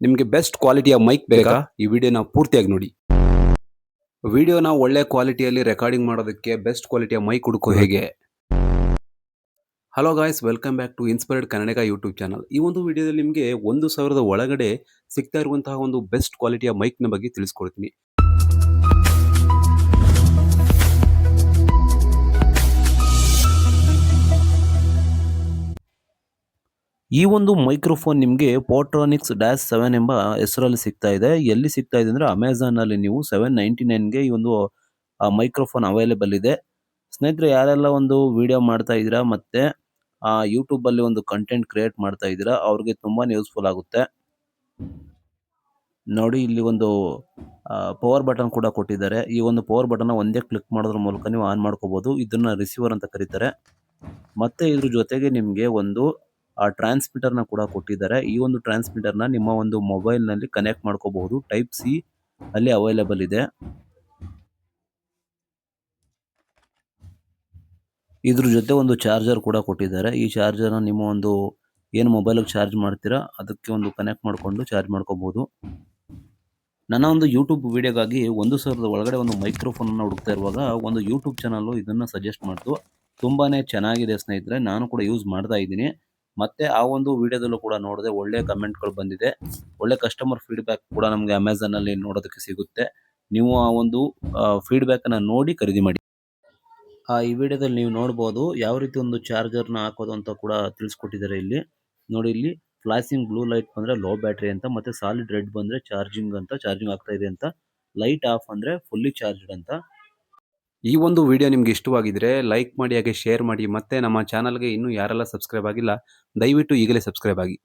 ನಿಮಗೆ ಬೆಸ್ಟ್ ಕ್ವಾಲಿಟಿಯ ಮೈಕ್ ಬೇಕಾ? ಈ ವಿಡಿಯೋನ ಪೂರ್ತಿಯಾಗಿ ನೋಡಿ. ವಿಡಿಯೋನ ಒಳ್ಳೆ ಕ್ವಾಲಿಟಿಯಲ್ಲಿ ರೆಕಾರ್ಡಿಂಗ್ ಮಾಡೋದಕ್ಕೆ ಬೆಸ್ಟ್ ಕ್ವಾಲಿಟಿಯ ಮೈಕ್ ಹುಡುಕೋ ಹೇಗೆ? Hello guys, welcome back to inspired Kannadiga YouTube channel. ಈ ಒಂದು ವಿಡಿಯೋದಲ್ಲಿ ನಿಮಗೆ 1,000 ಒಳಗಡೆ ಸಿಗ್ತಾ ಇರುವಂತಹ ಒಂದು ಬೆಸ್ಟ್ ಕ್ವಾಲಿಟಿಯ ಮೈಕ್ನ ಬಗ್ಗೆ ತಿಳಿಸ್ಕೊಡ್ತೀನಿ. ಈ ಒಂದು ಮೈಕ್ರೋಫೋನ್ ನಿಮಗೆ ಪೋರ್ಟ್ರಾನಿಕ್ಸ್ -7 ಎಂಬ ಹೆಸರಲ್ಲಿ ಸಿಗ್ತಾ ಇದೆ. ಎಲ್ಲಿ ಸಿಗ್ತಾ ಇದೆ ಅಂದರೆ ಅಮೆಝಾನಲ್ಲಿ ನೀವು 799ಗೆ ಈ ಒಂದು ಮೈಕ್ರೋಫೋನ್ ಅವೈಲೇಬಲ್ ಇದೆ. ಸ್ನೇಹಿತರೆ, ಯಾರೆಲ್ಲ ಒಂದು ವಿಡಿಯೋ ಮಾಡ್ತಾ ಇದ್ದೀರಾ ಮತ್ತು ಯೂಟ್ಯೂಬಲ್ಲಿ ಒಂದು ಕಂಟೆಂಟ್ ಕ್ರಿಯೇಟ್ ಮಾಡ್ತಾ ಇದ್ದೀರಾ, ಅವ್ರಿಗೆ ತುಂಬಾ ಯೂಸ್ಫುಲ್ ಆಗುತ್ತೆ. ನೋಡಿ, ಇಲ್ಲಿ ಒಂದು ಪವರ್ ಬಟನ್ ಕೂಡ ಕೊಟ್ಟಿದ್ದಾರೆ. ಈ ಒಂದು ಪವರ್ ಬಟನ್ ಒಂದೇ ಕ್ಲಿಕ್ ಮಾಡೋದ್ರ ಮೂಲಕ ನೀವು ಆನ್ ಮಾಡ್ಕೋಬಹುದು. ಇದನ್ನ ರಿಸೀವರ್ ಅಂತ ಕರೀತಾರೆ. ಮತ್ತೆ ಇದ್ರ ಜೊತೆಗೆ ನಿಮಗೆ ಒಂದು ಟ್ರಾನ್ಸ್ಮಿಟರ್ನ ಕೂಡ ಕೊಟ್ಟಿದ್ದಾರೆ. ಈ ಒಂದು ಟ್ರಾನ್ಸ್ಮಿಟರ್ನ ನಿಮ್ಮ ಒಂದು ಮೊಬೈಲ್ನಲ್ಲಿ ಕನೆಕ್ಟ್ ಮಾಡ್ಕೋಬಹುದು. ಟೈಪ್ ಸಿ ಅಲ್ಲಿ ಅವೈಲೇಬಲ್ ಇದೆ. ಇದ್ರ ಜೊತೆ ಒಂದು ಚಾರ್ಜರ್ ಕೂಡ ಕೊಟ್ಟಿದ್ದಾರೆ. ಈ ಚಾರ್ಜರ್ನ ನಿಮ್ಮ ಒಂದು ಏನು ಮೊಬೈಲಿಗೆ ಚಾರ್ಜ್ ಮಾಡ್ತೀರಾ ಅದಕ್ಕೆ ಒಂದು ಕನೆಕ್ಟ್ ಮಾಡಿಕೊಂಡು ಚಾರ್ಜ್ ಮಾಡ್ಕೋಬಹುದು. ನನ್ನ ಒಂದು ಯೂಟ್ಯೂಬ್ ವಿಡಿಯೋಗಾಗಿ 1,000 ಒಳಗಡೆ ಒಂದು ಮೈಕ್ರೋಫೋನನ್ನು ಹುಡುಕ್ತಾ ಇರುವಾಗ ಒಂದು ಯೂಟ್ಯೂಬ್ ಚಾನಲ್ಲು ಇದನ್ನು ಸಜೆಸ್ಟ್ ಮಾಡ್ತು. ತುಂಬಾ ಚೆನ್ನಾಗಿದೆ ಸ್ನೇಹಿತರೆ, ನಾನು ಕೂಡ ಯೂಸ್ ಮಾಡ್ತಾ ಇದ್ದೀನಿ. ಮತ್ತೆ ಆ ಒಂದು ವಿಡಿಯೋದಲ್ಲೂ ಕೂಡ ನೋಡಿದೆ, ಒಳ್ಳೆ ಕಮೆಂಟ್ಗಳು ಬಂದಿದೆ. ಒಳ್ಳೆ ಕಸ್ಟಮರ್ ಫೀಡ್ಬ್ಯಾಕ್ ಕೂಡ ನಮಗೆ ಅಮೆಝಾನಲ್ಲಿ ನೋಡೋದಕ್ಕೆ ಸಿಗುತ್ತೆ. ನೀವು ಆ ಒಂದು ಫೀಡ್ಬ್ಯಾಕನ್ನು ನೋಡಿ ಖರೀದಿ ಮಾಡಿ. ಈ ವಿಡಿಯೋದಲ್ಲಿ ನೀವು ನೋಡ್ಬೋದು ಯಾವ ರೀತಿ ಒಂದು ಚಾರ್ಜರ್ನ ಹಾಕೋದು ಅಂತ ಕೂಡ ತಿಳಿಸ್ಕೊಟ್ಟಿದ್ದಾರೆ. ಇಲ್ಲಿ ನೋಡಿ, ಇಲ್ಲಿ ಫ್ಲಾಶಿಂಗ್ ಬ್ಲೂ ಲೈಟ್ ಬಂದರೆ ಲೋ ಬ್ಯಾಟ್ರಿ ಅಂತ, ಮತ್ತು ಸಾಲಿಡ್ ರೆಡ್ ಬಂದರೆ ಚಾರ್ಜಿಂಗ್ ಆಗ್ತಾ ಇದೆ ಅಂತ, ಲೈಟ್ ಆಫ್ ಅಂದರೆ ಫುಲ್ಲಿ ಚಾರ್ಜ್ಡ್ ಅಂತ. ಈ ಒಂದು ವಿಡಿಯೋ ನಿಮ್ಗೆ ಇಷ್ಟವಾಗಿದ್ರೆ ಲೈಕ್ ಮಾಡಿ, ಹಾಗೆ ಶೇರ್ ಮಾಡಿ. ಮತ್ತೆ ನಮ್ಮ ಚಾನಲ್ಗೆ ಇನ್ನೂ ಯಾರೆಲ್ಲ ಸಬ್ಸ್ಕ್ರೈಬ್ ಆಗಿಲ್ಲ ದಯವಿಟ್ಟು ಈಗಲೇ ಸಬ್ಸ್ಕ್ರೈಬ್ ಆಗಿ.